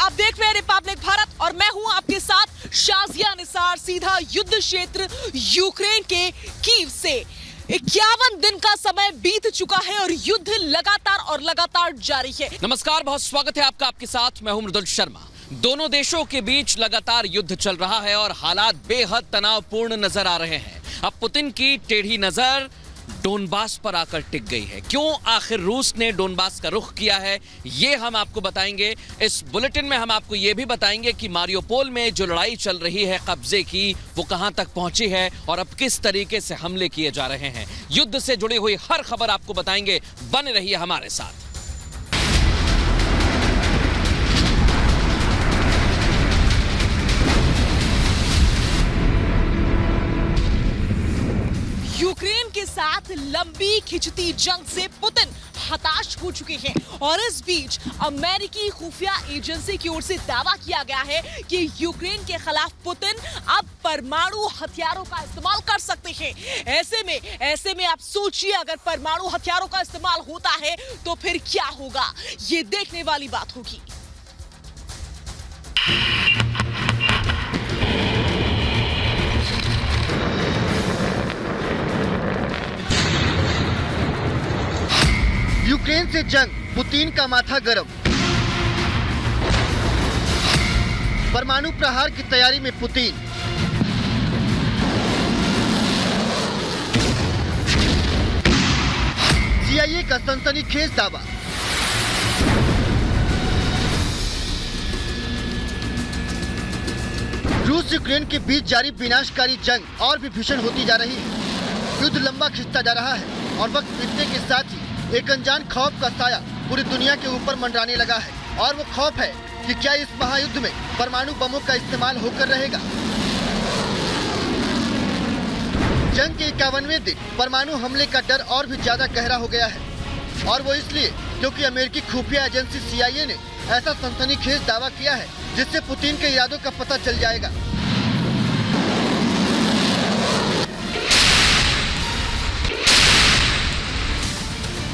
आप देख रहे हैं रिपब्लिक भारत और मैं हूं आपके साथ शाजिया निसार, सीधा युद्ध क्षेत्र यूक्रेन के कीव से। 51 दिन का समय बीत चुका है और युद्ध लगातार जारी है। नमस्कार, बहुत स्वागत है आपका। आपके साथ मैं हूं मृदुल शर्मा। दोनों देशों के बीच लगातार युद्ध चल रहा है और हालात बेहद तनावपूर्ण नजर आ रहे हैं। अब पुतिन की टेढ़ी नजर डोनबास पर आकर टिक गई है। क्यों आखिर रूस ने डोनबास का रुख किया है, ये हम आपको बताएंगे। इस बुलेटिन में हम आपको ये भी बताएंगे कि मारियोपोल में जो लड़ाई चल रही है कब्जे की, वो कहां तक पहुंची है और अब किस तरीके से हमले किए जा रहे हैं। युद्ध से जुड़ी हुई हर खबर आपको बताएंगे। बने रहिए हमारे साथ। यूक्रेन के साथ लंबी खिंचती जंग से पुतिन हताश हो चुके हैं और इस बीच अमेरिकी खुफिया एजेंसी की ओर से दावा किया गया है कि यूक्रेन के खिलाफ पुतिन अब परमाणु हथियारों का इस्तेमाल कर सकते हैं। ऐसे में आप सोचिए, अगर परमाणु हथियारों का इस्तेमाल होता है तो फिर क्या होगा, ये देखने वाली बात होगी। यूक्रेन से जंग, पुतिन का माथा गरम। परमाणु प्रहार की तैयारी में पुतिन। CIA का सनसनीखेज दावा। रूस यूक्रेन के बीच जारी विनाशकारी जंग और भी भीषण होती जा रही है। युद्ध लंबा खिंचता जा रहा है और वक्त बीतने के साथ ही एक अनजान खौफ का साया पूरी दुनिया के ऊपर मंडराने लगा है और वो खौफ है कि क्या इस महायुद्ध में परमाणु बमों का इस्तेमाल होकर रहेगा। जंग के 51वें दिन परमाणु हमले का डर और भी ज्यादा गहरा हो गया है और वो इसलिए क्योंकि अमेरिकी खुफिया एजेंसी CIA ने ऐसा सनसनीखेज दावा किया है जिससे पुतिन के इरादों का पता चल जाएगा।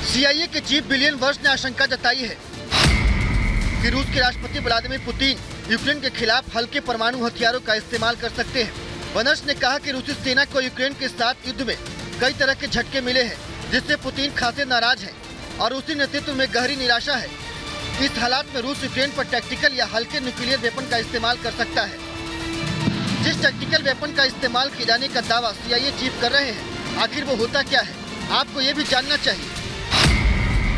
CIA के चीफ बिलियन वर्ष ने आशंका जताई है कि रूस के राष्ट्रपति व्लादिमीर पुतिन यूक्रेन के खिलाफ हल्के परमाणु हथियारों का इस्तेमाल कर सकते हैं। वनर्स ने कहा कि रूसी सेना को यूक्रेन के साथ युद्ध में कई तरह के झटके मिले हैं जिससे पुतिन खासे नाराज हैं और रूसी नेतृत्व में गहरी निराशा है। इस हालात में रूस यूक्रेन पर टैक्टिकल या हल्के न्यूक्लियर वेपन का इस्तेमाल कर सकता है। जिस टैक्टिकल वेपन का इस्तेमाल किए जाने का दावा CIA चीफ कर रहे हैं, आखिर वो होता क्या है, आपको ये भी जानना चाहिए।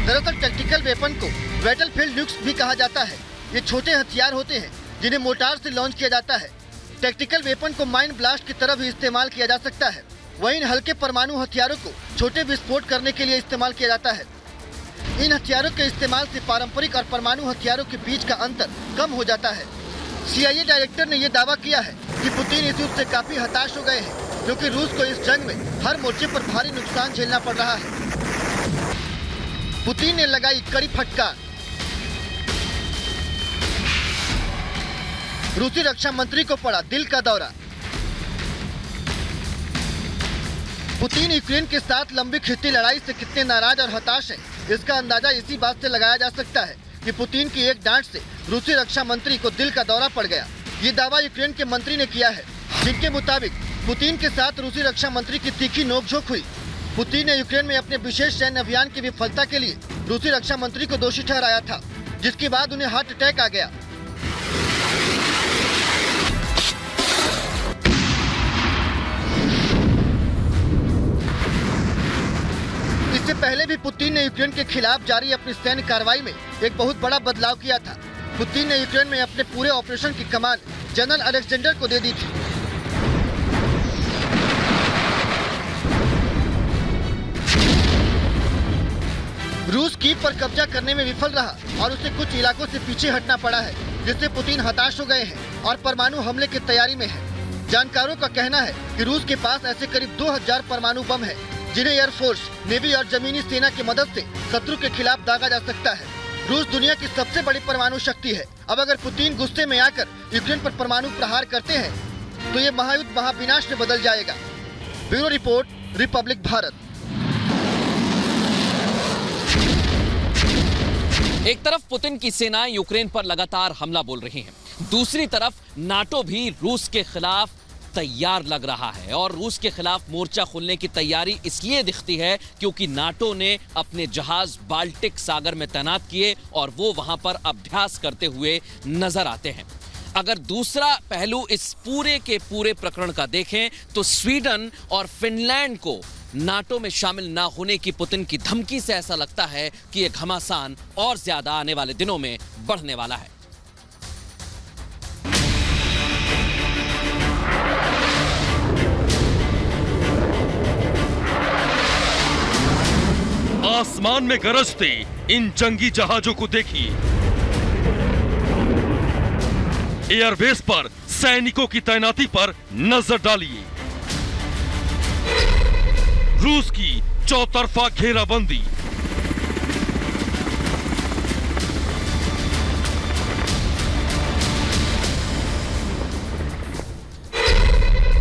दरअसल टैक्टिकल वेपन को बैटलफील्ड न्यूक्स भी कहा जाता है। ये छोटे हथियार होते हैं जिन्हें मोर्टार से लॉन्च किया जाता है। टैक्टिकल वेपन को माइन ब्लास्ट की तरह भी इस्तेमाल किया जा सकता है। वहीं इन हल्के परमाणु हथियारों को छोटे विस्फोट करने के लिए इस्तेमाल किया जाता है। इन हथियारों के इस्तेमाल से पारंपरिक और परमाणु हथियारों के बीच का अंतर कम हो जाता है। CIA डायरेक्टर ने यह दावा किया है कि पुतिन इस युद्ध से काफी हताश हो गए हैं क्योंकि रूस को इस जंग में हर मोर्चे पर भारी नुकसान झेलना पड़ रहा है। पुतिन ने लगाई कड़ी फटकार। रूसी रक्षा मंत्री को पड़ा दिल का दौरा। पुतिन यूक्रेन के साथ लंबी खिंचती लड़ाई से कितने नाराज और हताश हैं, इसका अंदाजा इसी बात से लगाया जा सकता है कि पुतिन की एक डांट से रूसी रक्षा मंत्री को दिल का दौरा पड़ गया। ये दावा यूक्रेन के मंत्री ने किया है, जिनके मुताबिक पुतिन के साथ रूसी रक्षा मंत्री की तीखी नोकझोंक हुई। पुतिन ने यूक्रेन में अपने विशेष सैन्य अभियान की विफलता के लिए रूसी रक्षा मंत्री को दोषी ठहराया था, जिसके बाद उन्हें हार्ट अटैक आ गया। इससे पहले भी पुतिन ने यूक्रेन के खिलाफ जारी अपनी सैन्य कार्रवाई में एक बहुत बड़ा बदलाव किया था। पुतिन ने यूक्रेन में अपने पूरे ऑपरेशन की कमान जनरल अलेक्जेंडर को दे दी थी। रूस कीव पर कब्जा करने में विफल रहा और उसे कुछ इलाकों से पीछे हटना पड़ा है, जिससे पुतिन हताश हो गए हैं और परमाणु हमले की तैयारी में है। जानकारों का कहना है कि रूस के पास ऐसे करीब 2000 परमाणु बम है, जिन्हें एयरफोर्स, नेवी और जमीनी सेना की मदद से शत्रु के खिलाफ दागा जा सकता है। रूस दुनिया की सबसे बड़ी परमाणु शक्ति है। अब अगर पुतिन गुस्से में आकर यूक्रेन पर परमाणु प्रहार करते हैं तो ये महायुद्ध महाविनाश में बदल जाएगा। Bureau report, Republic Bharat. एक तरफ पुतिन की सेनाएं यूक्रेन पर लगातार हमला बोल रही हैं, दूसरी तरफ नाटो भी रूस के खिलाफ तैयार लग रहा है। और रूस के खिलाफ मोर्चा खोलने की तैयारी इसलिए दिखती है क्योंकि नाटो ने अपने जहाज बाल्टिक सागर में तैनात किए और वो वहां पर अभ्यास करते हुए नजर आते हैं। अगर दूसरा पहलू इस पूरे के पूरे प्रकरण का देखें तो स्वीडन और फिनलैंड को नाटो में शामिल ना होने की पुतिन की धमकी से ऐसा लगता है कि यह घमासान और ज्यादा आने वाले दिनों में बढ़ने वाला है। आसमान में गरजते इन जंगी जहाजों को देखिए। एयरबेस पर सैनिकों की तैनाती पर नजर डालिए। रूस की चौतरफा घेराबंदी।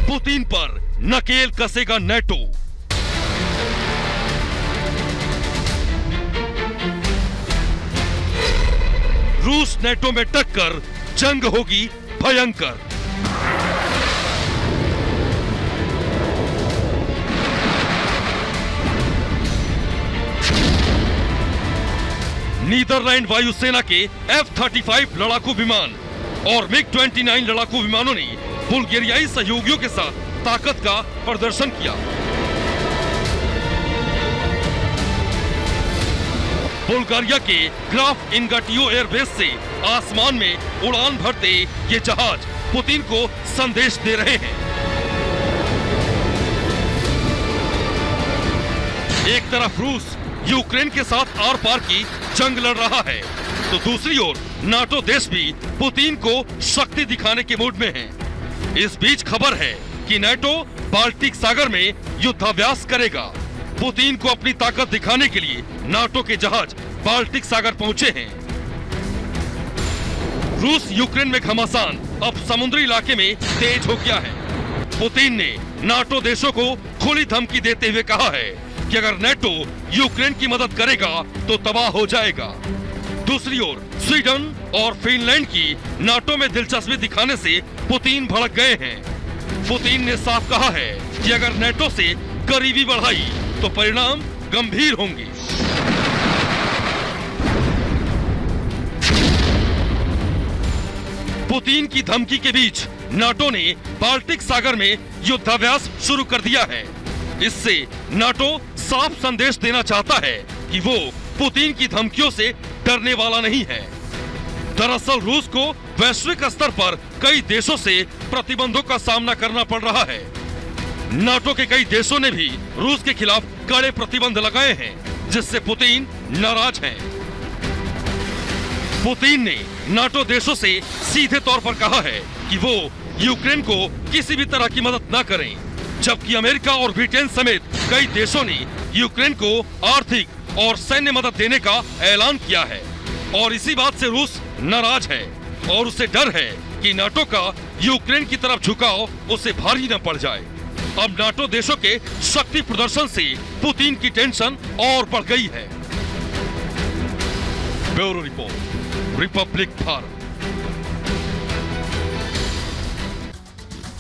पुतिन पर नकेल कसेगा नेटो। रूस नेटो में टक्कर, जंग होगी भयंकर। नीदरलैंड वायुसेना के F-35 लड़ाकू विमान और MiG-29 लड़ाकू विमानों ने बुल्गारियाई सहयोगियों के साथ ताकत का प्रदर्शन किया। बुल्गारिया के ग्राफ इनगाटियो एयरबेस से आसमान में उड़ान भरते ये जहाज पुतिन को संदेश दे रहे हैं। एक तरफ रूस यूक्रेन के साथ आर पार की जंग लड़ रहा है तो दूसरी ओर नाटो देश भी पुतिन को शक्ति दिखाने के मूड में है। इस बीच खबर है कि नाटो बाल्टिक सागर में युद्धाभ्यास करेगा। पुतिन को अपनी ताकत दिखाने के लिए नाटो के जहाज बाल्टिक सागर पहुंचे हैं। रूस यूक्रेन में घमासान अब समुद्री इलाके में तेज हो गया है। पुतिन ने नाटो देशों को खुली धमकी देते हुए कहा है कि अगर नाटो यूक्रेन की मदद करेगा तो तबाह हो जाएगा। दूसरी ओर स्वीडन और फिनलैंड की नाटो में दिलचस्पी दिखाने से पुतिन भड़क गए हैं। पुतिन ने साफ कहा है कि अगर नाटो से करीबी बढ़ाई तो परिणाम गंभीर होंगे। पुतिन की धमकी के बीच नाटो ने बाल्टिक सागर में युद्धाभ्यास शुरू कर दिया है। इससे नाटो साफ संदेश देना चाहता है कि वो पुतिन की धमकियों से डरने वाला नहीं है। दरअसल रूस को वैश्विक स्तर पर कई देशों से प्रतिबंधों का सामना करना पड़ रहा है। नाटो के कई देशों ने भी रूस के खिलाफ कड़े प्रतिबंध लगाए हैं, जिससे पुतिन नाराज हैं। पुतिन ने नाटो देशों से सीधे तौर पर कहा है कि वो यूक्रेन को किसी भी तरह की मदद न करें, जबकि अमेरिका और ब्रिटेन समेत कई देशों ने यूक्रेन को आर्थिक और सैन्य मदद देने का ऐलान किया है। और इसी बात से रूस नाराज है और उसे डर है कि नाटो का यूक्रेन की तरफ झुकाव उसे भारी न पड़ जाए। अब नाटो देशों के शक्ति प्रदर्शन से पुतिन की टेंशन और बढ़ गई है। Bureau report, Republic Bharat.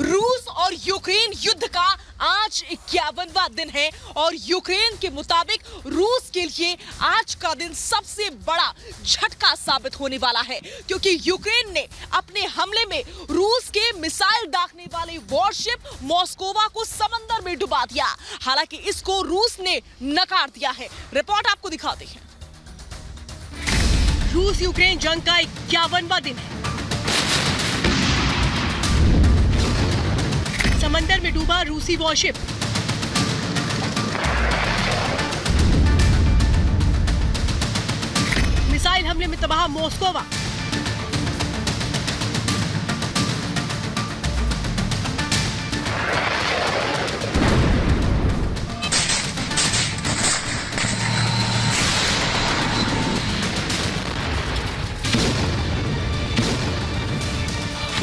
रूस और यूक्रेन युद्ध का आज 51वां दिन है और यूक्रेन के मुताबिक रूस के लिए आज का दिन सबसे बड़ा झटका साबित होने वाला है, क्योंकि यूक्रेन ने अपने हमले में रूस के मिसाइल दागने वाले वॉरशिप मॉस्कोवा को समंदर में डुबा दिया। हालांकि इसको रूस ने नकार दिया है। रिपोर्ट आपको दिखाते हैं। रूस यूक्रेन जंग का 51वां दिन है। समंदर में डूबा रूसी वॉरशिप। मिसाइल हमले में तबाह मॉस्कोवा।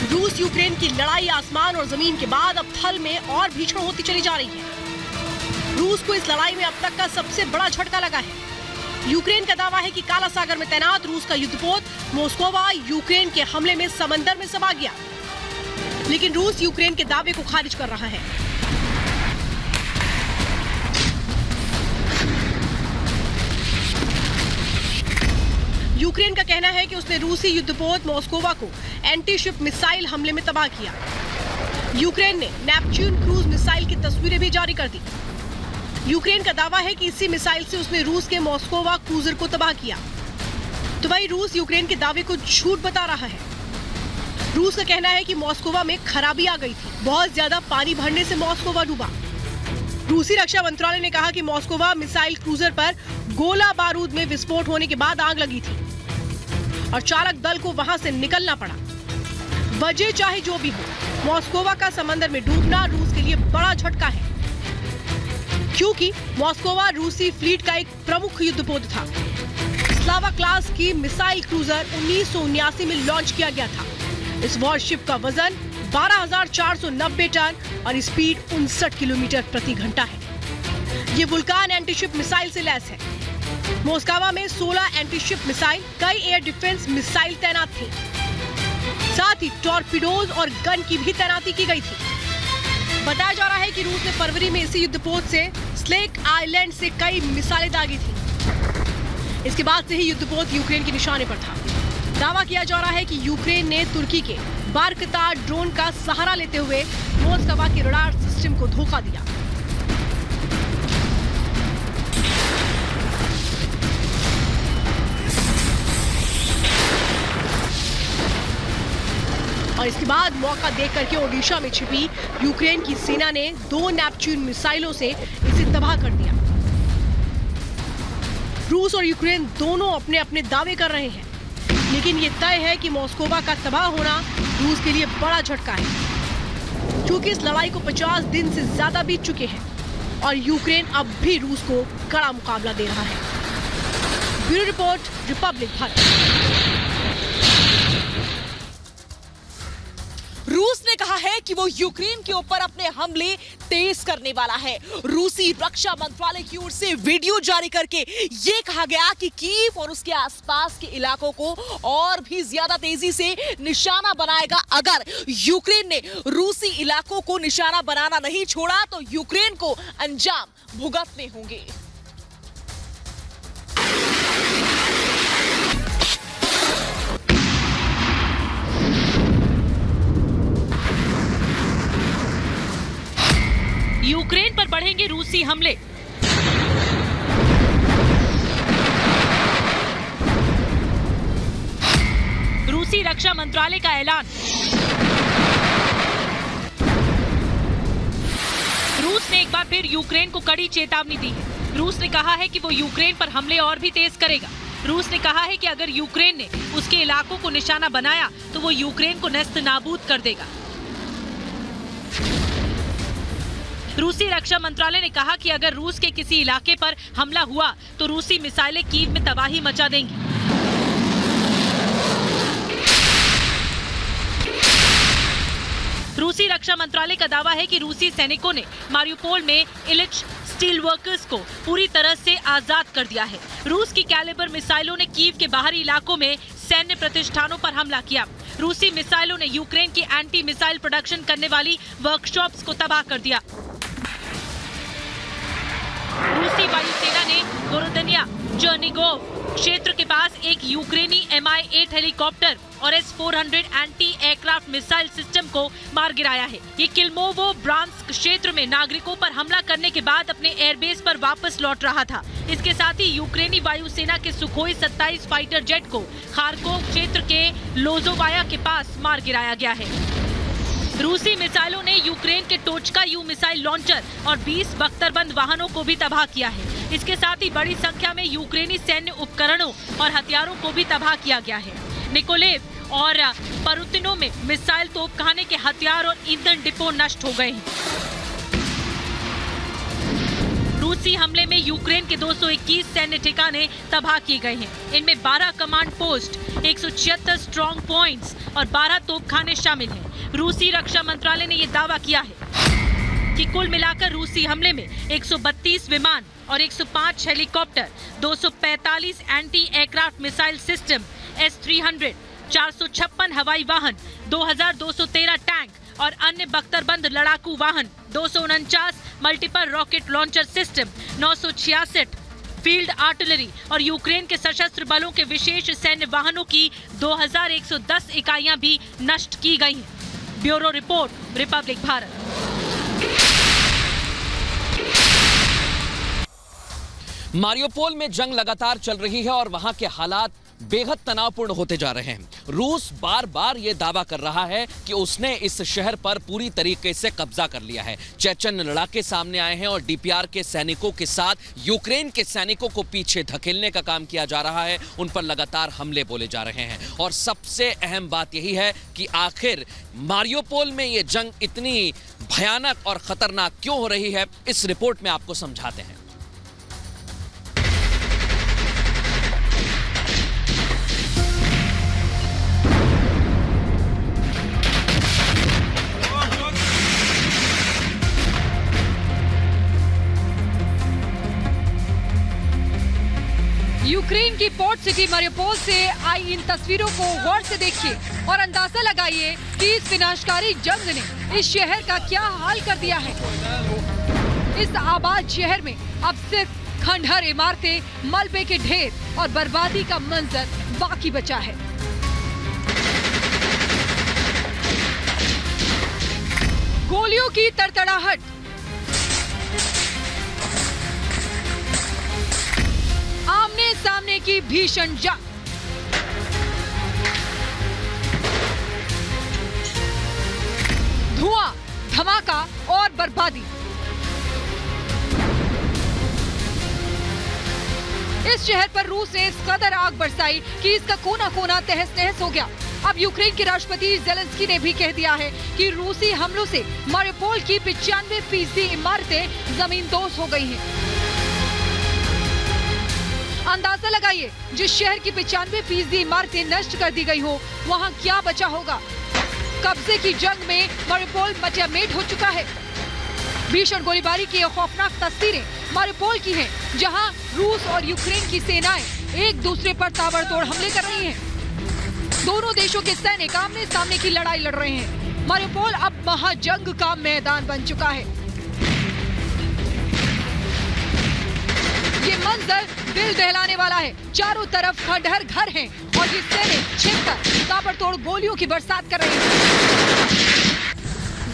रूस यूक्रेन की लड़ाई आसमान और जमीन के बाद अब थल में और भीषण होती चली जा रही है। रूस को इस लड़ाई में अब तक का सबसे बड़ा झटका लगा है। यूक्रेन का दावा है कि काला सागर में तैनात रूस का युद्धपोत मोस्कोवा यूक्रेन के हमले में समंदर में समा गया, लेकिन रूस यूक्रेन के दावे को खारिज कर रहा है। यूक्रेन का कहना है कि उसने रूसी युद्धपोत मोस्कोवा को एंटी शिप मिसाइल हमले में तबाह किया। यूक्रेन ने नेपच्यून क्रूज मिसाइल की तस्वीरें भी जारी कर दी। यूक्रेन का दावा है कि इसी मिसाइल से उसने रूस के मोस्कोवा क्रूजर को तबाह किया। तो वही रूस यूक्रेन के दावे को झूठ बता रहा है। रूस का कहना है कि मोस्कोवा में खराबी आ गई थी, बहुत ज्यादा पानी भरने से मोस्कोवा डूबा। रूसी रक्षा मंत्रालय ने कहा कि मोस्कोवा मिसाइल क्रूजर पर गोला बारूद में विस्फोट होने के बाद आग लगी थी और चालक दल को वहां से निकलना पड़ा। वजह चाहे जो भी हो, मोस्कोवा का समंदर में डूबना रूस के लिए बड़ा झटका है, क्योंकि मोस्कोवा रूसी फ्लीट का एक प्रमुख युद्धपोत था। स्लावा क्लास की मिसाइल क्रूजर 1979 में लॉन्च किया गया था। इस वॉरशिप का वजन 12,490 टन और स्पीड 59 किलोमीटर प्रति घंटा है। ये वुल्कान एंटीशिप मिसाइल से लैस है। मोस्कोवा में 16 एंटीशिप मिसाइल, कई एयर डिफेंस मिसाइल तैनात थी। साथ ही टॉर्पीडोज और गन की भी तैनाती की गई थी। बताया जा रहा है कि रूस ने फरवरी में इसी युद्धपोत से स्लेक आइलैंड से कई मिसाइलें दागी थी। इसके बाद से ही युद्धपोत यूक्रेन के निशाने पर था। दावा किया जा रहा है कि यूक्रेन ने तुर्की के बारकतार ड्रोन का सहारा लेते हुए मोस्कोवा के रडार सिस्टम को धोखा दिया। और इसके बाद मौका देख करके ओडिशा में छिपी यूक्रेन की सेना ने 2 नेपच्यून मिसाइलों से इसे तबाह कर दिया। रूस और यूक्रेन दोनों अपने अपने दावे कर रहे हैं, लेकिन ये तय है कि मोस्कोवा का तबाह होना रूस के लिए बड़ा झटका है, क्योंकि इस लड़ाई को 50 दिन से ज्यादा बीत चुके हैं और यूक्रेन अब भी रूस को कड़ा मुकाबला दे रहा है। Bureau report, Republic Bharat. रूस ने कहा है कि वो यूक्रेन के ऊपर अपने हमले तेज करने वाला है। रूसी रक्षा मंत्रालय की ओर से वीडियो जारी करके ये कहा गया कि कीव और उसके आसपास के इलाकों को और भी ज्यादा तेजी से निशाना बनाएगा। अगर यूक्रेन ने रूसी इलाकों को निशाना बनाना नहीं छोड़ा तो यूक्रेन को अंजाम भुगतने होंगे। यूक्रेन पर बढ़ेंगे रूसी हमले। रूसी रक्षा मंत्रालय का ऐलान। रूस ने एक बार फिर यूक्रेन को कड़ी चेतावनी दी है। रूस ने कहा है कि वो यूक्रेन पर हमले और भी तेज करेगा। रूस ने कहा है कि अगर यूक्रेन ने उसके इलाकों को निशाना बनाया तो वो यूक्रेन को नेस्त नाबूद कर देगा। रूसी रक्षा मंत्रालय ने कहा कि अगर रूस के किसी इलाके पर हमला हुआ तो रूसी मिसाइलें कीव में तबाही मचा देंगी। रूसी रक्षा मंत्रालय का दावा है कि रूसी सैनिकों ने मारियुपोल में इलिच स्टील वर्कर्स को पूरी तरह से आजाद कर दिया है। रूस की कैलिबर मिसाइलों ने कीव के बाहरी इलाकों में सैन्य प्रतिष्ठानों पर हमला किया। रूसी मिसाइलों ने यूक्रेन की एंटी मिसाइल प्रोडक्शन करने वाली वर्कशॉप्स को तबाह कर दिया। रूसी वायुसेना ने गोरोदनिया चर्निगोव क्षेत्र के पास एक यूक्रेनी Mi-8 हेलीकॉप्टर और S-400 anti aircraft missile system को मार गिराया है। ये किल्मोवो ब्रांस्क क्षेत्र में नागरिकों पर हमला करने के बाद अपने एयरबेस पर वापस लौट रहा था। इसके साथ ही यूक्रेनी वायुसेना के सुखोई 27 फाइटर जेट को खारकोव क्षेत्र के लोजोवाया के पास मार गिराया गया है। रूसी मिसाइलों ने यूक्रेन के टोचका यू मिसाइल लॉन्चर और 20 बख्तरबंद वाहनों को भी तबाह किया है। इसके साथ ही बड़ी संख्या में यूक्रेनी सैन्य उपकरणों और हथियारों को भी तबाह किया गया है। निकोलेव और परुतिनो में मिसाइल तोपखाने के हथियार और ईंधन डिपो नष्ट हो गए हैं। रूसी हमले में यूक्रेन के 221 सैन्य ठिकाने तबाह किए गए हैं। इनमें 12 कमांड पोस्ट, 176 स्ट्रॉन्ग पॉइंट्स और 12 तोपखाने शामिल हैं। रूसी रक्षा मंत्रालय ने यह दावा किया है। कि कुल मिलाकर रूसी हमले में 132 विमान और 105 helicopter, 245 anti aircraft missile system S-300, 456 हवाई वाहन, 2213 टैंक और अन्य बख्तरबंद लड़ाकू वाहन, 249 multiple rocket launcher system, 966 field artillery और यूक्रेन के सशस्त्र बलों के विशेष सैन्य वाहनों की 2110 इकाइयां भी नष्ट की गई हैं। Bureau report, Republic Bharat. Mariupol में जंग लगातार चल रही है और वहां के हालात बेहद तनावपूर्ण होते जा रहे हैं। रूस बार बार ये दावा कर रहा है कि उसने इस शहर पर पूरी तरीके से कब्जा कर लिया है। चेचन लड़ाके सामने आए हैं और डीपीआर के सैनिकों के साथ यूक्रेन के सैनिकों को पीछे धकेलने का काम किया जा रहा है। उन पर लगातार हमले बोले जा रहे हैं और सबसे अहम बात यही है कि आखिर मारियोपोल में ये जंग इतनी भयानक और खतरनाक क्यों हो रही है, इस रिपोर्ट में आपको समझाते हैं। यूक्रेन की पोर्ट सिटी मारियोपोल से आई इन तस्वीरों को गौर से देखिए और अंदाजा लगाइए कि इस विनाशकारी जंग ने इस शहर का क्या हाल कर दिया है। इस आबाद शहर में अब सिर्फ खंडहर इमारतें, मलबे के ढेर और बर्बादी का मंजर बाकी बचा है। गोलियों की तड़तड़ाहट, आमने सामने की भीषण जंग, धुआं, धमाका और बर्बादी। इस शहर पर रूस ने इस कदर आग बरसाई कि इसका कोना कोना तहस नहस हो गया। अब यूक्रेन के राष्ट्रपति जेलेंस्की ने भी कह दिया है कि रूसी हमलों से मारियोपोल की 95% इमारतें जमींदोज हो गई हैं। अंदाजा लगाइए, जिस शहर की 95% इमारतें नष्ट कर दी गई हो, वहां क्या बचा होगा। कब्जे की जंग में मारियोपोल मटियामेट हो चुका है। भीषण गोलीबारी की ये खौफनाक तस्वीरें मारियोपोल की हैं, जहां रूस और यूक्रेन की सेनाएं एक दूसरे पर ताबड़तोड़ हमले कर रही हैं। दोनों देशों के सैनिक आमने सामने की लड़ाई लड़ रहे हैं। मारियोपोल अब महाजंग का मैदान बन चुका है। ये मंजर दिल दहलाने वाला है। चारों तरफ खंडहर घर हैं और ये सैनिक छिपकर ताबड़तोड़ गोलियों की बरसात कर रहे हैं।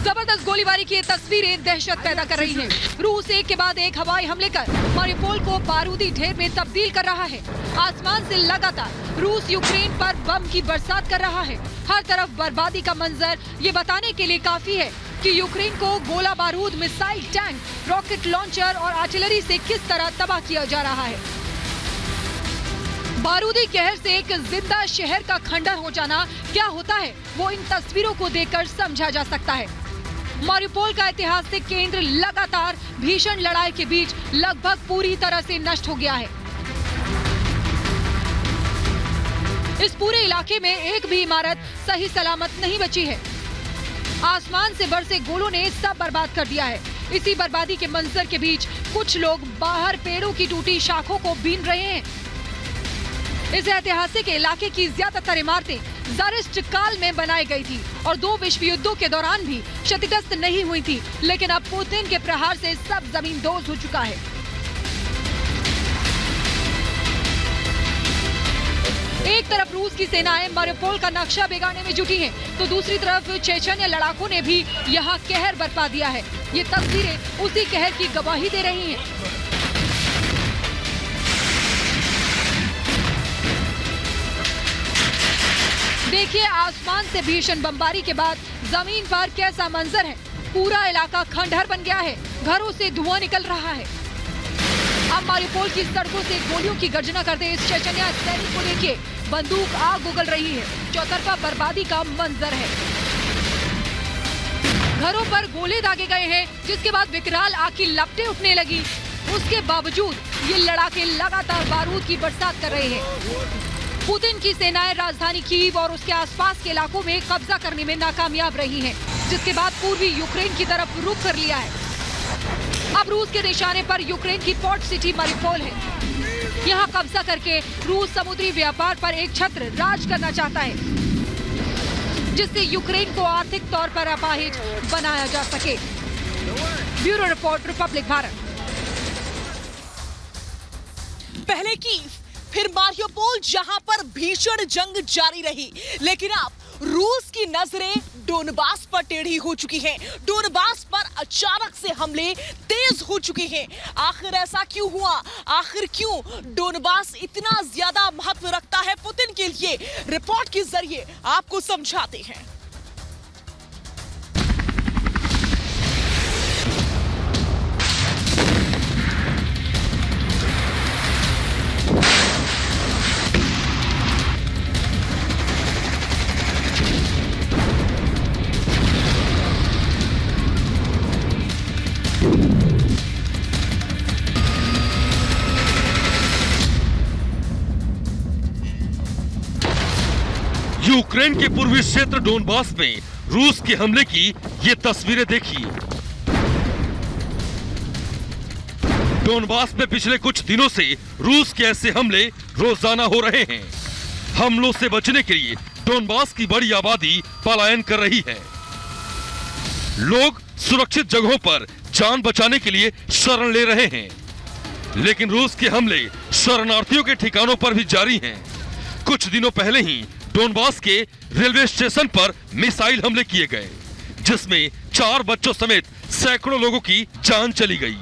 जबरदस्त गोलीबारी की ये तस्वीरें दहशत पैदा कर रही हैं। रूस एक के बाद एक हवाई हमले कर मारियोपोल को बारूदी ढेर में तब्दील कर रहा है। आसमान से लगातार रूस यूक्रेन पर बम की बरसात कर रहा है। हर तरफ बर्बादी का मंजर ये बताने के लिए काफी है कि यूक्रेन को गोला बारूद, मिसाइल, टैंक, रॉकेट लॉन्चर और आर्टिलरी से किस तरह तबाह किया जा रहा है। बारूदी कहर से एक जिंदा शहर का खंडहर हो जाना क्या होता है, वो इन तस्वीरों को देखकर समझा जा सकता है। मारियोपोल का ऐतिहासिक केंद्र लगातार भीषण लड़ाई के बीच लगभग पूरी तरह से नष्ट हो गया है। इस पूरे इलाके में एक भी इमारत सही सलामत नहीं बची है। आसमान से बरसे गोलों ने सब बर्बाद कर दिया है। इसी बर्बादी के मंजर के बीच कुछ लोग बाहर पेड़ों की टूटी शाखों को बीन रहे हैं। इस ऐतिहासिक इलाके की ज्यादातर इमारतें ज़ारिस्ट काल में बनाई गई थी और 2 विश्व युद्धों के दौरान भी क्षतिग्रस्त नहीं हुई थी, लेकिन अब पुतिन के प्रहार से सब जमींदोज हो चुका है। एक तरफ रूस की सेनाएं मारियोपोल का नक्शा बिगाड़ने में जुटी हैं, तो दूसरी तरफ चेचन्य लड़ाकों ने भी यहाँ कहर बरपा दिया है। ये तस्वीरें उसी कहर की गवाही दे रही हैं। देखिए आसमान से भीषण बमबारी के बाद जमीन पर कैसा मंजर है। पूरा इलाका खंडहर बन गया है, घरों से धुआं निकल रहा है। अब मारियोपोल की सड़कों से गोलियों की गर्जना करते इस चेचन्या सैनिक को देखिए, बंदूक आग उगल रही है। चौतरफा बर्बादी का मंजर है। घरों पर गोले दागे गए हैं, जिसके बाद विकराल आग की लपटें उठने लगी। उसके बावजूद ये लड़ाके लगातार बारूद की बरसात कर रहे हैं। पुतिन की सेनाएं राजधानी कीव और उसके आसपास के इलाकों में कब्जा करने में नाकामयाब रही हैं, जिसके बाद पूर्वी यूक्रेन की तरफ रुख कर लिया है। अब रूस के निशाने पर यूक्रेन की पोर्ट सिटी मारिउपोल है। यहाँ कब्जा करके रूस समुद्री व्यापार पर एक छत्र राज करना चाहता है, जिससे यूक्रेन को आर्थिक तौर पर अपाहिज बनाया जा सके। Bureau report, Republic Bharat. पहले कीव, फिर मारिउपोल, जहां पर भीषण जंग जारी रही, लेकिन अब रूस की नजरें डोनबास पर टेढ़ी हो चुकी हैं। डोनबास पर अचानक से हमले तेज हो चुके हैं। आखिर ऐसा क्यों हुआ? आखिर क्यों डोनबास इतना ज्यादा महत्व रखता है पुतिन के लिए? रिपोर्ट के जरिए आपको समझाते हैं। यूक्रेन के पूर्वी क्षेत्र डोनबास में रूस के हमले की ये तस्वीरें देखिए। डोनबास में पिछले कुछ दिनों से रूस के ऐसे हमले रोजाना हो रहे हैं। हमलों से बचने के लिए डोनबास की बड़ी आबादी पलायन कर रही है। लोग सुरक्षित जगहों पर जान बचाने के लिए शरण ले रहे हैं, लेकिन रूस के हमले शरणार्थियों के ठिकानों पर भी जारी हैं। कुछ दिनों पहले ही डोनबास के रेलवे स्टेशन पर मिसाइल हमले किए गए, जिसमें 4 बच्चों समेत सैकड़ों लोगों की जान चली गई।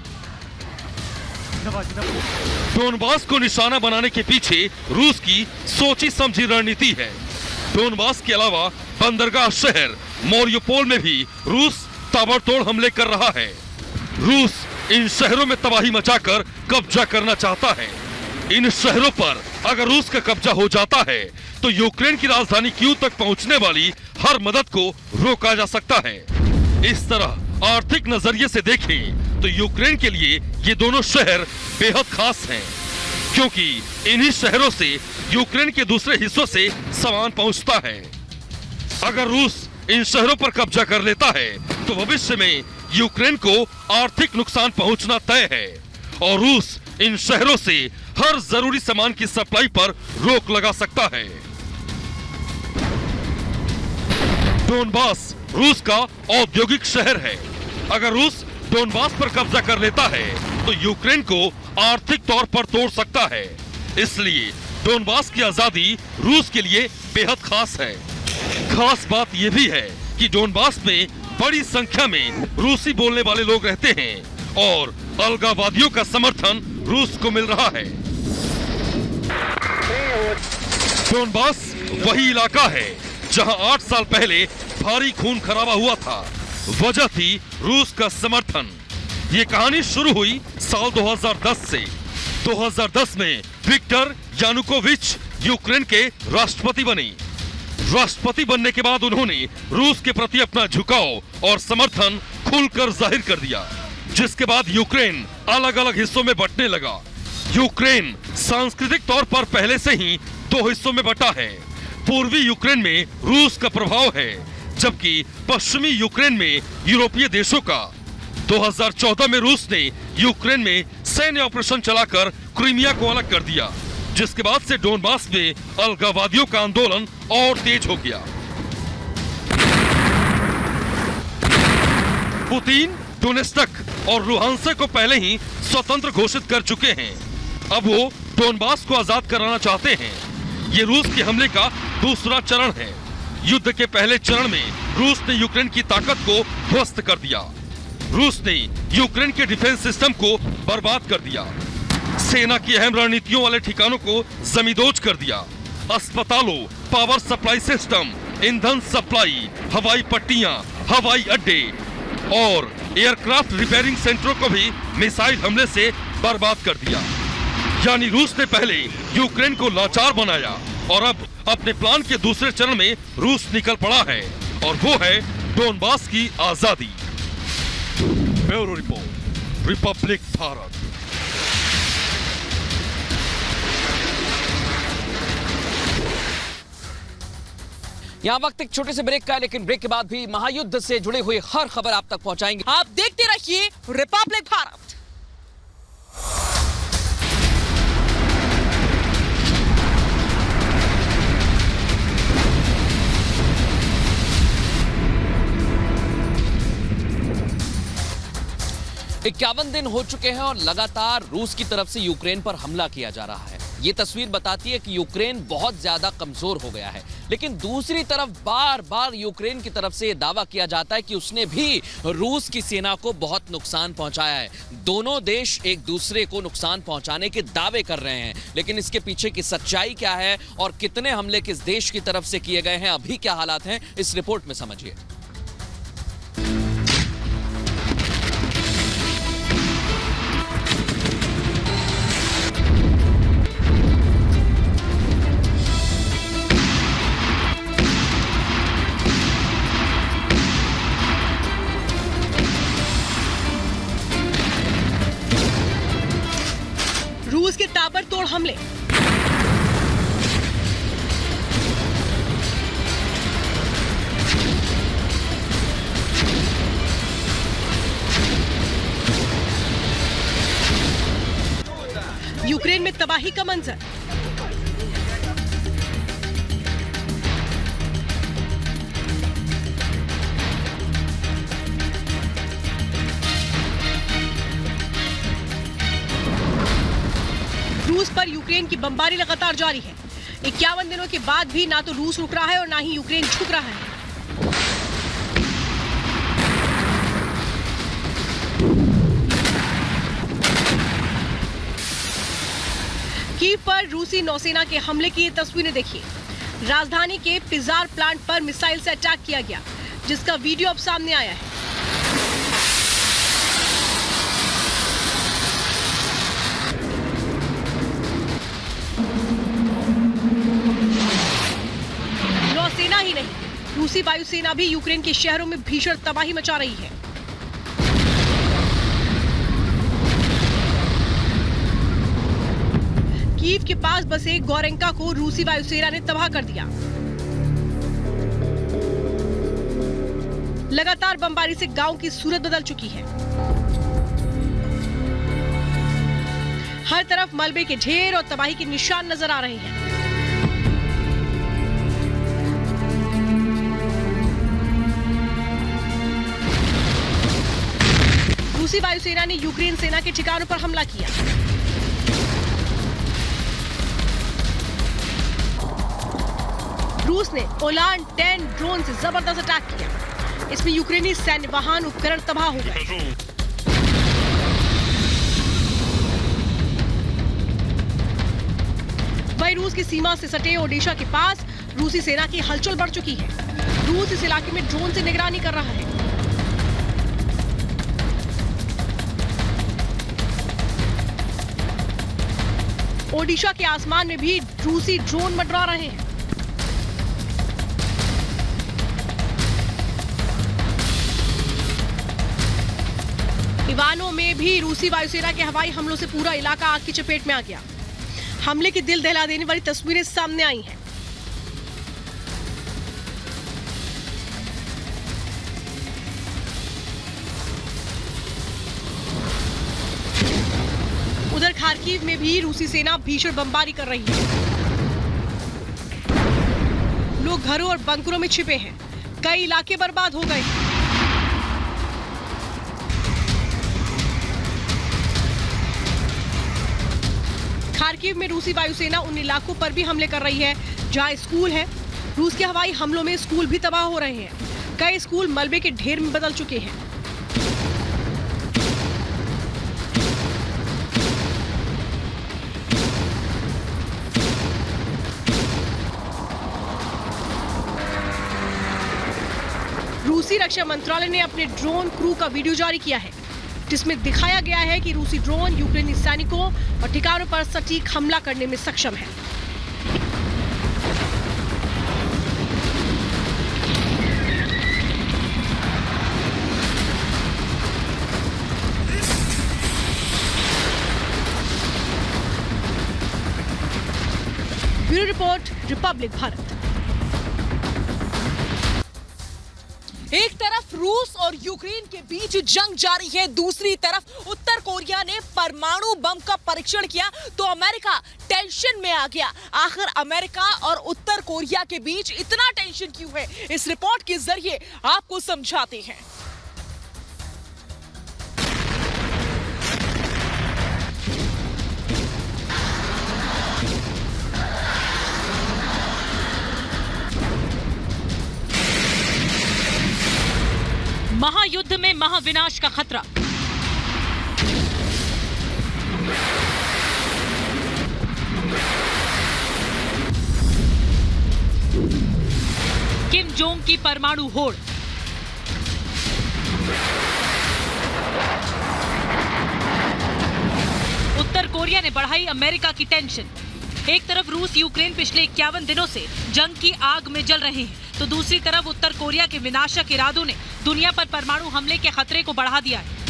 डोनबास को निशाना बनाने के पीछे रूस की सोची समझी रणनीति है। डोनबास के अलावा बंदरगाह शहर मारिउपोल में भी रूस ताबड़तोड़ हमले कर रहा है। रूस इन शहरों में तबाही मचाकर कब्जा करना चाहता है। इन शहरों पर अगर रूस का कब्जा हो जाता है तो यूक्रेन की राजधानी कीव तक पहुंचने वाली हर मदद को रोका जा सकता है। इस तरह आर्थिक नजरिए से देखें तो यूक्रेन के लिए ये दोनों शहर बेहद खास हैं, क्योंकि इन्हीं शहरों से यूक्रेन के दूसरे हिस्सों से सामान पहुंचता है। अगर रूस इन शहरों पर कब्जा कर लेता है तो भविष्य में यूक्रेन को आर्थिक नुकसान पहुंचना तय है और रूस इन शहरों से हर जरूरी सामान की सप्लाई पर रोक लगा सकता है। डोनबास रूस का औद्योगिक शहर है। अगर रूस डोनबास पर कब्जा कर लेता है तो यूक्रेन को आर्थिक तौर पर तोड़ सकता है। इसलिए डोनबास की आजादी रूस के लिए बेहद खास है। खास बात यह भी है कि डोनबास में बड़ी संख्या में रूसी बोलने वाले लोग रहते हैं और अलगाववादियों का समर्थन रूस को मिल रहा है। डोनबास वही इलाका है जहां 8 साल पहले भारी खून खराबा हुआ था। वजह थी रूस का समर्थन। ये कहानी शुरू हुई साल 2010 से। 2010 में विक्टर यानुकोविच यूक्रेन के राष्ट्रपति बने। राष्ट्रपति बनने के बाद उन्होंने रूस के प्रति अपना झुकाव और समर्थन खुलकर जाहिर कर दिया, जिसके बाद यूक्रेन अलग अलग हिस्सों में बंटने लगा। यूक्रेन सांस्कृतिक तौर पर पहले से ही 2 हिस्सों में बंटा है। पूर्वी यूक्रेन में रूस का प्रभाव है, जबकि पश्चिमी यूक्रेन में यूरोपीय देशों का। 2014 में रूस ने यूक्रेन में सैन्य ऑपरेशन चलाकर क्रीमिया को अलग कर दिया, जिसके बाद से डोनबास में अलगाववादियों का आंदोलन और तेज हो गया। पुतिन डोनेस्टक और लुहांस्क को पहले ही स्वतंत्र घोषित कर चुके हैं। अब वो डोनबास को आजाद कराना चाहते हैं। ये रूस के हमले का दूसरा चरण है। युद्ध के पहले चरण में रूस ने यूक्रेन की ताकत को ध्वस्त कर दिया। रूस ने यूक्रेन के डिफेंस सिस्टम को बर्बाद कर दिया। सेना की अहम रणनीतियों वाले ठिकानों को जमींदोज कर दिया। अस्पतालों, पावर सप्लाई सिस्टम, ईंधन सप्लाई, हवाई पट्टियां, हवाई अड्डे और एयरक्राफ्ट रिपेयरिंग सेंटरों को भी मिसाइल हमले से बर्बाद कर दिया। यानी रूस ने पहले यूक्रेन को लाचार बनाया और अब अपने प्लान के दूसरे चरण में रूस निकल पड़ा है, और वो है डोनबास की आजादी। Bureau report, Republic Bharat. यहाँ वक्त एक छोटे से ब्रेक का है, लेकिन ब्रेक के बाद भी महायुद्ध से जुड़े हुए हर खबर आप तक पहुंचाएंगे। आप देखते रहिए रिपब्लिक भारत। इक्यावन दिन हो चुके हैं और लगातार रूस की तरफ से यूक्रेन पर हमला किया जा रहा है। ये तस्वीर बताती है कि यूक्रेन बहुत ज्यादा कमजोर हो गया है, लेकिन दूसरी तरफ बार बार यूक्रेन की तरफ से यह दावा किया जाता है कि उसने भी रूस की सेना को बहुत नुकसान पहुंचाया है। दोनों देश एक दूसरे को नुकसान पहुंचाने के दावे कर रहे हैं, लेकिन इसके पीछे की सच्चाई क्या है और कितने हमले किस देश की तरफ से किए गए हैं, अभी क्या हालात हैं, इस रिपोर्ट में समझिए। रूस के ताबड़तोड़ हमले। यूक्रेन में तबाही का मंजर। रूस पर यूक्रेन की बमबारी लगातार जारी है। 51 दिनों के बाद भी ना तो रूस रुक रहा है और ना ही यूक्रेन झुक रहा है। कीव पर रूसी नौसेना के हमले की ये तस्वीरें देखिए। राजधानी के पिजार प्लांट पर मिसाइल से अटैक किया गया, जिसका वीडियो अब सामने आया है। नौसेना ही नहीं, रूसी वायुसेना भी यूक्रेन के शहरों में भीषण तबाही मचा रही है। कीव के पास बसे गोरेंका को रूसी वायुसेना ने तबाह कर दिया। लगातार बमबारी से गांव की सूरत बदल चुकी है। हर तरफ मलबे के ढेर और तबाही के निशान नजर आ रहे हैं। रूसी वायुसेना ने यूक्रेन सेना के ठिकानों पर हमला किया। रूस ने ओलान 10 ड्रोन से जबरदस्त अटैक किया। इसमें यूक्रेनी सैन्य वाहन उपकरण तबाह हो गए। वहीं रूस की सीमा से सटे ओडिशा के पास रूसी सेना की हलचल बढ़ चुकी है। रूस इस इलाके में ड्रोन से निगरानी कर रहा है। ओडिशा के आसमान में भी रूसी ड्रोन मंडरा रहे हैं। इवानो में भी रूसी वायुसेना के हवाई हमलों से पूरा इलाका आग की चपेट में आ गया। हमले की दिल दहला देने वाली तस्वीरें सामने आई हैं। उधर खार्किव में भी रूसी सेना भीषण बमबारी कर रही है। लोग घरों और बंकरों में छिपे हैं। कई इलाके बर्बाद हो गए। खार्किव में रूसी वायुसेना उन इलाकों पर भी हमले कर रही है जहां स्कूल है। रूस के हवाई हमलों में स्कूल भी तबाह हो रहे हैं। कई स्कूल मलबे के ढेर में बदल चुके हैं। रूसी रक्षा मंत्रालय ने अपने ड्रोन क्रू का वीडियो जारी किया है, जिसमें दिखाया गया है कि रूसी ड्रोन यूक्रेनी सैनिकों और ठिकानों पर सटीक हमला करने में सक्षम है। Bureau report, Republic Bharat. एक तरफ रूस और यूक्रेन के बीच जंग जारी है, दूसरी तरफ उत्तर कोरिया ने परमाणु बम का परीक्षण किया तो अमेरिका टेंशन में आ गया। आखिर अमेरिका और उत्तर कोरिया के बीच इतना टेंशन क्यों है, इस रिपोर्ट के जरिए आपको समझाते हैं। महायुद्ध में महाविनाश का खतरा। किम जोंग की परमाणु होड़। उत्तर कोरिया ने बढ़ाई अमेरिका की टेंशन। एक तरफ रूस यूक्रेन पिछले 51 दिनों से जंग की आग में जल रहे हैं, तो दूसरी तरफ उत्तर कोरिया के विनाशक इरादों ने दुनिया पर परमाणु हमले के खतरे को बढ़ा दिया है।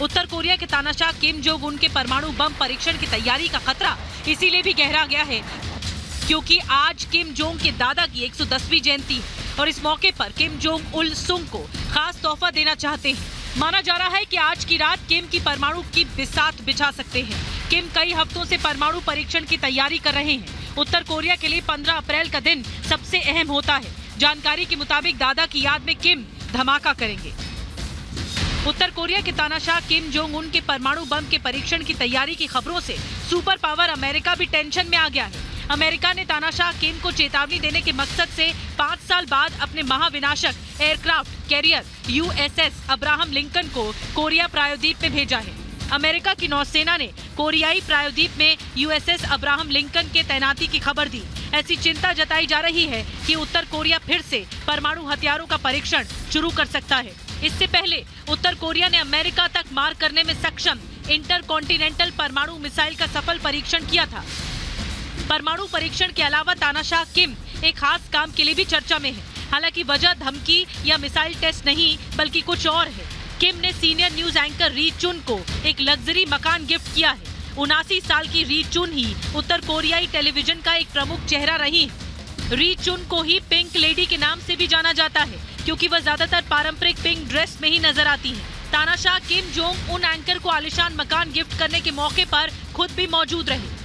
उत्तर कोरिया के तानाशाह किम जोंग उन के परमाणु बम परीक्षण की तैयारी का खतरा इसीलिए भी गहरा गया है क्योंकि आज किम जोंग के दादा की 110वीं जयंती है और इस मौके पर किम जोंग उल सुंग को खास तोहफा देना चाहते हैं। माना जा रहा है कि आज की रात किम की परमाणु की बिसात बिछा सकते हैं। किम कई हफ्तों से परमाणु परीक्षण की तैयारी कर रहे हैं। उत्तर कोरिया के लिए 15 अप्रैल का दिन सबसे अहम होता है। जानकारी के मुताबिक दादा की याद में किम धमाका करेंगे। उत्तर कोरिया के तानाशाह किम जोंग उन के परमाणु बम के परीक्षण की तैयारी की खबरों से सुपर पावर अमेरिका भी टेंशन में आ गया है। अमेरिका ने तानाशाह किम को चेतावनी देने के मकसद से 5 साल बाद अपने महाविनाशक aircraft carrier USS Abraham Lincoln को कोरिया प्रायद्वीप में भेजा है। अमेरिका की नौसेना ने कोरियाई प्रायद्वीप में USS अब्राहम लिंकन के तैनाती की खबर दी। ऐसी चिंता जताई जा रही है कि उत्तर कोरिया फिर से परमाणु हथियारों का परीक्षण शुरू कर सकता है। इससे पहले उत्तर कोरिया ने अमेरिका तक मार करने में सक्षम इंटरकॉन्टिनेंटल परमाणु मिसाइल का सफल परीक्षण किया था। परमाणु परीक्षण के अलावा तानाशाह किम एक खास काम के लिए भी चर्चा में है। हालांकि वजह धमकी या मिसाइल टेस्ट नहीं बल्कि कुछ और है। किम ने सीनियर न्यूज एंकर री चुन को एक लग्जरी मकान गिफ्ट किया है। 79 साल की री चुन ही उत्तर कोरियाई टेलीविजन का एक प्रमुख चेहरा रही है। री चुन को ही पिंक लेडी के नाम से भी जाना जाता है क्योंकि वह ज्यादातर पारंपरिक पिंक ड्रेस में ही नजर आती हैं। तानाशाह किम जोंग उन एंकर को आलीशान मकान गिफ्ट करने के मौके पर खुद भी मौजूद रहे।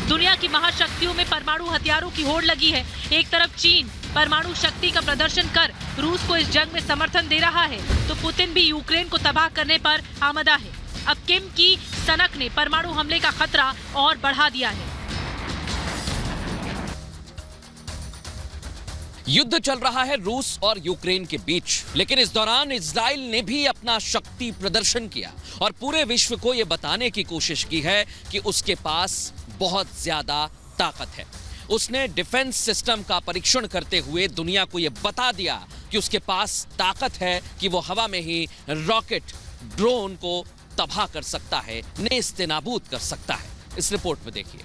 दुनिया की महाशक्तियों में परमाणु हथियारों की होड़ लगी है। एक तरफ चीन परमाणु शक्ति का प्रदर्शन कर रूस को इस जंग में समर्थन दे रहा है, तो पुतिन भी यूक्रेन को तबाह करने पर आमदा है। अब किम की सनक ने परमाणु हमले का खतरा और बढ़ा दिया है। युद्ध चल रहा है रूस और यूक्रेन के बीच, लेकिन इस दौरान इजराइल ने भी अपना शक्ति प्रदर्शन किया और पूरे विश्व को यह बताने की कोशिश की है कि उसके पास बहुत ज्यादा ताकत है। उसने डिफेंस सिस्टम का परीक्षण करते हुए दुनिया को यह बता दिया कि उसके पास ताकत है कि वो हवा में ही रॉकेट ड्रोन को तबाह कर सकता है, नेस्तनाबूद कर सकता है। इस रिपोर्ट में देखिए।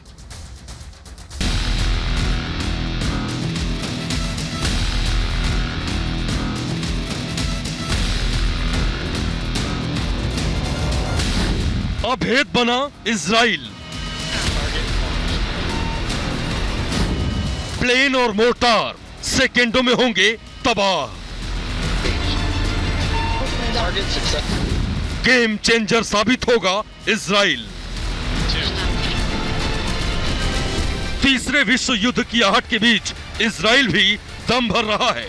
अभेद बना इजराइल। प्लेन और मोर्टार सेकेंडों में होंगे तबाह। गेम चेंजर साबित होगा इजराइल। तीसरे विश्व युद्ध की आहट के बीच इजराइल भी दम भर रहा है।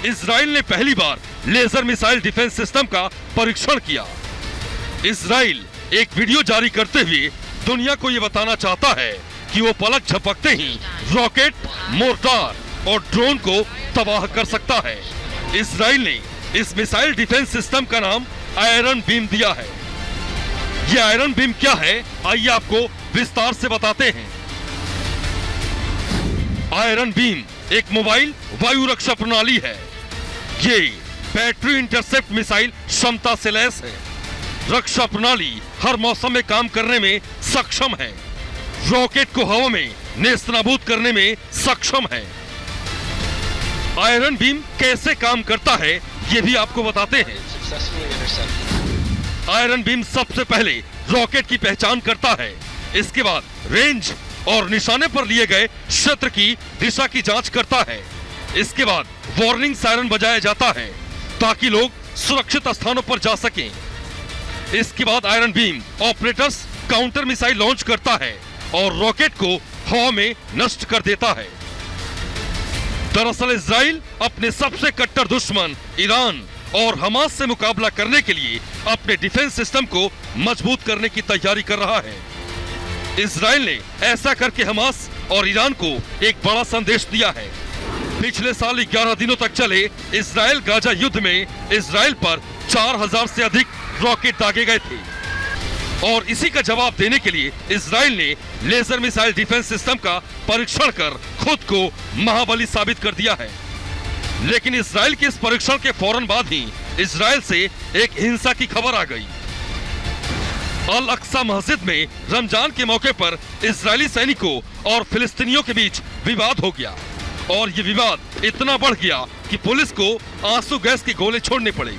इजराइल ने पहली बार लेजर मिसाइल डिफेंस सिस्टम का परीक्षण किया। इजराइल एक वीडियो जारी करते हुए दुनिया को यह बताना चाहता है कि वो पलक झपकते ही रॉकेट, मोर्टार और ड्रोन को तबाह कर सकता है। इजराइल ने इस मिसाइल डिफेंस सिस्टम का नाम आयरन बीम दिया है। यह आयरन बीम क्या है, आइए आपको विस्तार से बताते हैं। आयरन बीम एक मोबाइल वायु रक्षा प्रणाली है। ये बैटरी इंटरसेप्ट मिसाइल क्षमता से लैस है। रक्षा प्रणाली हर मौसम में काम करने में सक्षम है। रॉकेट को हवा में नेस्तनाबूद करने में सक्षम है। आयरन बीम कैसे काम करता है ये भी आपको बताते हैं। आयरन बीम सबसे पहले रॉकेट की पहचान करता है, इसके बाद रेंज और निशाने पर लिए गए क्षेत्र की दिशा की जांच करता है, इसके बाद वार्निंग सायरन बजाया जाता है ताकि लोग सुरक्षित स्थानों पर जा सकें। इसके बाद iron beam operators counter missile launch करता है और रॉकेट को हवा में नष्ट कर देता है। दरअसल इजराइल अपने सबसे कट्टर दुश्मन ईरान और हमास से मुकाबला करने के लिए अपने डिफेंस सिस्टम को मजबूत करने की तैयारी कर रहा है। इजराइल ने ऐसा करके हमास और ईरान को एक बड़ा संदेश दिया है। पिछले साल 11 दिनों तक चले इजराइल गाजा युद्ध में इजराइल पर 4000 से अधिक रॉकेट दागे गए थे और इसी का जवाब देने के लिए इजराइल ने लेजर मिसाइल डिफेंस सिस्टम का परीक्षण कर खुद को महाबली साबित कर दिया है। लेकिन इजराइल के इस परीक्षण के फौरन बाद ही इजराइल से एक हिंसा की खबर आ गई। अल अक्सा मस्जिद में रमजान के मौके पर इजरायली सैनिकों और फिलिस्तीनियों के बीच विवाद हो गया और ये विवाद इतना बढ़ गया कि पुलिस को आंसू गैस के गोले छोड़ने पड़े।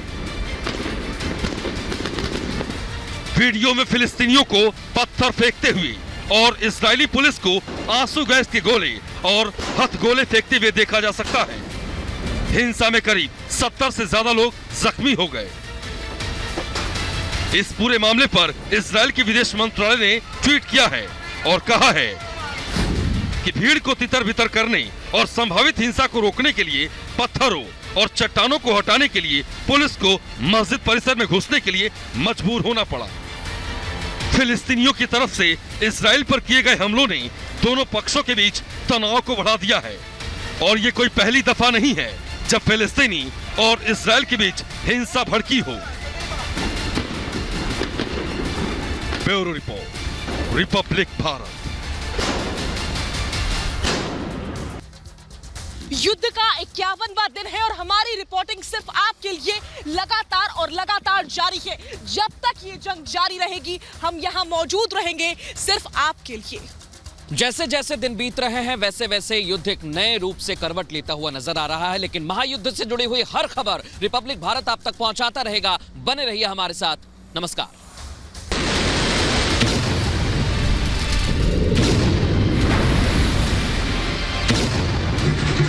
वीडियो में फिलिस्तीनियों को पत्थर फेंकते हुए और इजरायली पुलिस को आंसू गैस के गोले और हथगोले फेंकते हुए देखा जा सकता है। हिंसा में करीब 70 से ज्यादा लोग जख्मी हो गए। इस पूरे मामले पर इजरायल के विदेश मंत्रालय ने ट्वीट किया है और कहा है कि भीड़ को तितर बितर करने और संभावित हिंसा को रोकने के लिए पत्थरों और चट्टानों को हटाने के लिए पुलिस को मस्जिद परिसर में घुसने के लिए मजबूर होना पड़ा। फिलिस्तीनियों की तरफ से इजराइल पर किए गए हमलों ने दोनों पक्षों के बीच तनाव को बढ़ा दिया है और ये कोई पहली दफा नहीं है जब फिलिस्तीनी और इजराइल के बीच हिंसा भड़की हो। Bureau report, Republic Bharat. युद्ध का 51वां दिन है और हमारी रिपोर्टिंग सिर्फ आपके लिए लगातार जारी है। जब तक ये जंग जारी रहेगी हम यहाँ मौजूद रहेंगे सिर्फ आपके लिए। जैसे जैसे दिन बीत रहे हैं वैसे वैसे युद्ध एक नए रूप से करवट लेता हुआ नजर आ रहा है, लेकिन महायुद्ध से जुड़ी हुई हर खबर रिपब्लिक भारत आप तक पहुंचाता रहेगा। बने रहिए हमारे साथ। नमस्कार।